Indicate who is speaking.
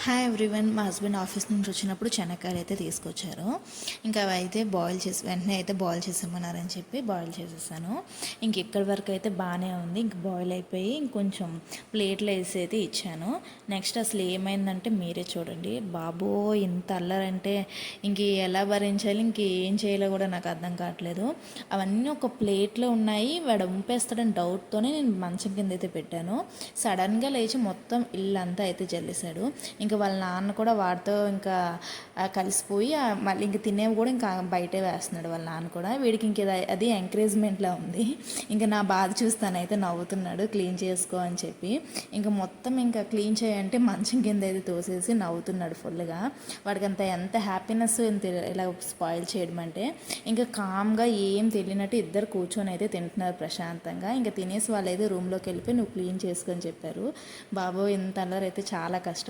Speaker 1: Hi everyone. మా husband office నుంచి వచ్చినప్పుడు శనక్కాయలు అయితే తీసుకొచ్చారు. ఇంకా అవి అయితే బాయిల్ చేసి వెంటనే అయితే బాయిల్ చేసేమన్నారని చెప్పి బాయిల్ చేసేసాను. ఇంక ఇక్కడి వరకు అయితే బాగానే ఉంది. ఇంక బాయిల్ అయిపోయి ఇంకొంచెం ప్లేట్లో వేసి అయితే ఇచ్చాను. నెక్స్ట్ అసలు ఏమైందంటే మీరే చూడండి. బాబో ఇంత అల్లరంటే ఇంక ఎలా భరించాలి, ఇంక ఏం చేయాలో కూడా నాకు అర్థం కావట్లేదు. అవన్నీ ఒక ప్లేట్లో ఉన్నాయి. వాడు ఉంపేస్తాడని డౌట్తోనే నేను మంచం కింద అయితే పెట్టాను. సడన్గా లేచి మొత్తం ఇల్లంతా అయితే జల్లేశాడు. ఇంకా వాళ్ళ నాన్న కూడా వాడితో ఇంకా కలిసిపోయి మళ్ళీ ఇంక తినేవి కూడా ఇంకా బయటే వేస్తున్నాడు వాళ్ళ నాన్న కూడా. వీడికి ఇంక అది ఎంకరేజ్మెంట్లా ఉంది. ఇంకా నా బాధ చూస్తానైతే నవ్వుతున్నాడు, క్లీన్ చేసుకో అని చెప్పి. ఇంకా మొత్తం ఇంకా క్లీన్ చేయంటే మంచం కింద అయితే తోసేసి నవ్వుతున్నాడు ఫుల్గా. వాడికి ఎంత హ్యాపీనెస్ ఇలా స్పాయిల్ చేయడం అంటే. ఇంకా కామ్గా ఏం తెలియనట్టు ఇద్దరు కూర్చొని అయితే తింటున్నారు ప్రశాంతంగా. ఇంకా తినేసి వాళ్ళు అయితే రూమ్లోకి వెళ్ళిపోయి నువ్వు క్లీన్ చేసుకొని చెప్పారు. బాబో ఇంత అల్లరి అయితే చాలా కష్టం.